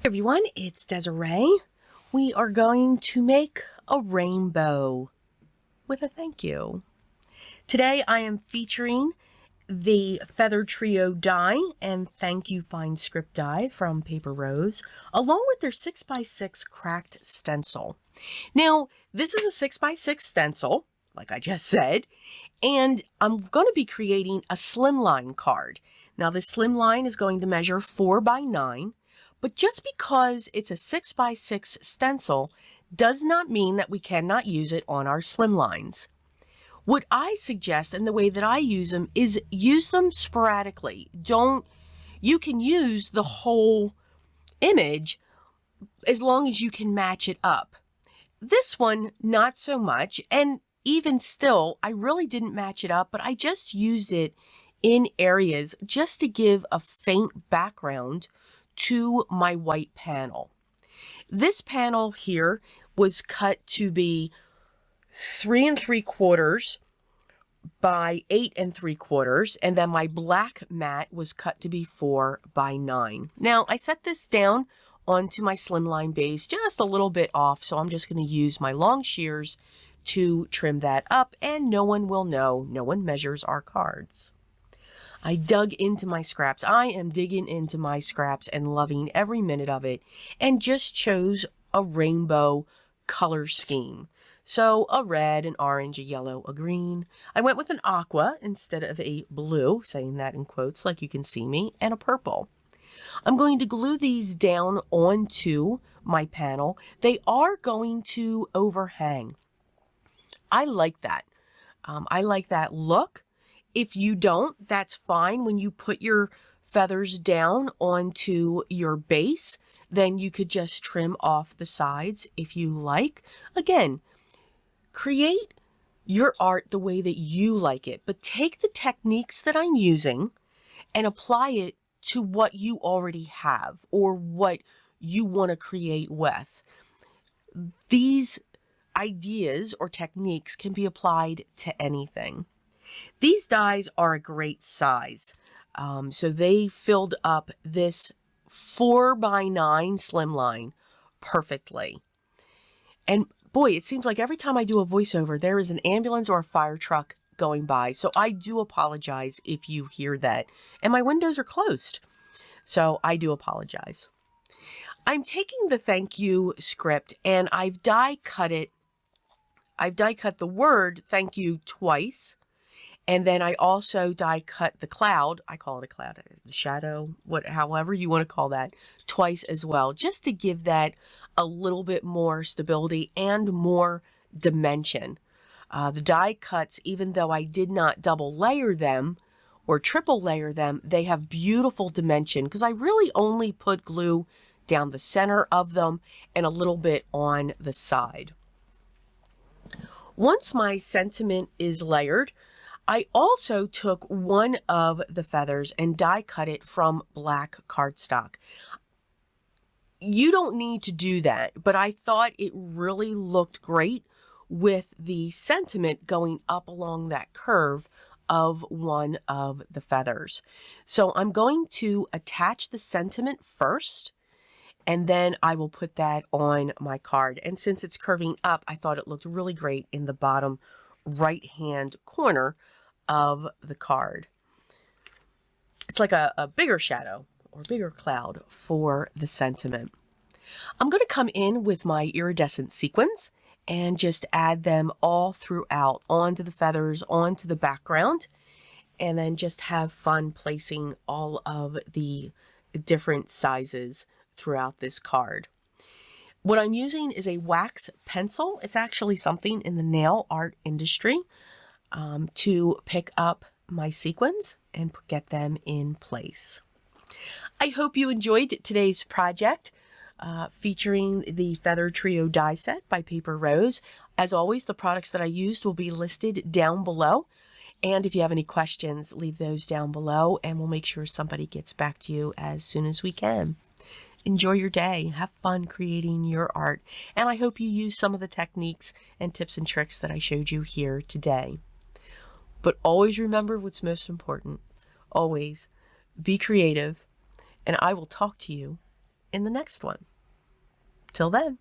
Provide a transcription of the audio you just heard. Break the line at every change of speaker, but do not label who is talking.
Everyone, it's Desiree. We are going to make a rainbow with a thank you. Today I am featuring the Feather Trio die and Thank You Fine Script die from Paper Rose, along with their 6x6 cracked stencil. Now, this is a 6x6 stencil, like I just said, and I'm going to be creating a Slimline card. Now, this Slimline is going to measure 4x9. But just because it's a 6x6 stencil does not mean that we cannot use it on our Slimlines. What I suggest and the way that I use them is use them sporadically. You can use the whole image as long as you can match it up. This one, not so much. And even still, I really didn't match it up, but I just used it in areas just to give a faint background to my white panel. This panel here was cut to be 3 3/4 by 8 3/4, and then my black mat was cut to be 4x9. Now I set this down onto my Slimline base just a little bit off, so I'm just going to use my long shears to trim that up, and no one will know. No one measures our cards. I dug into my scraps. I am digging into my scraps and loving every minute of it, and just chose a rainbow color scheme. So a red, an orange, a yellow, a green. I went with an aqua instead of a blue, saying that in quotes like you can see me, and a purple. I'm going to glue these down onto my panel. They are going to overhang. I like that. I like that look. If you don't, that's fine. When you put your feathers down onto your base, then you could just trim off the sides if you like. Again, create your art the way that you like it, but take the techniques that I'm using and apply it to what you already have or what you want to create with. These ideas or techniques can be applied to anything. These dies are a great size, so they filled up this 4x9 Slimline perfectly. And boy, it seems like every time I do a voiceover, there is an ambulance or a fire truck going by, so I do apologize if you hear that. And my windows are closed, so I do apologize. I'm taking the thank you script and I've die cut it. I've die cut the word thank you twice. And then I also die cut the cloud, I call it a cloud, the shadow, however you want to call that, twice as well, just to give that a little bit more stability and more dimension. The die cuts, even though I did not double layer them or triple layer them, they have beautiful dimension because I really only put glue down the center of them and a little bit on the side. Once my sentiment is layered, I also took one of the feathers and die cut it from black cardstock. You don't need to do that, but I thought it really looked great with the sentiment going up along that curve of one of the feathers. So I'm going to attach the sentiment first, and then I will put that on my card. And since it's curving up, I thought it looked really great in the bottom right-hand corner of the card. It's like a bigger shadow or bigger cloud for the sentiment. I'm going to come in with my iridescent sequins and just add them all throughout onto the feathers, onto the background, and then just have fun placing all of the different sizes throughout this card. What I'm using is a wax pencil. It's actually something in the nail art industry to pick up my sequins and get them in place. I hope you enjoyed today's project featuring the Feather Trio die set by Paper Rose. As always, the products that I used will be listed down below. And if you have any questions, leave those down below and we'll make sure somebody gets back to you as soon as we can. enjoy your day. Have fun creating your art. And I hope you use some of the techniques and tips and tricks that I showed you here today. But always remember what's most important. Always be creative. And I will talk to you in the next one. Till then.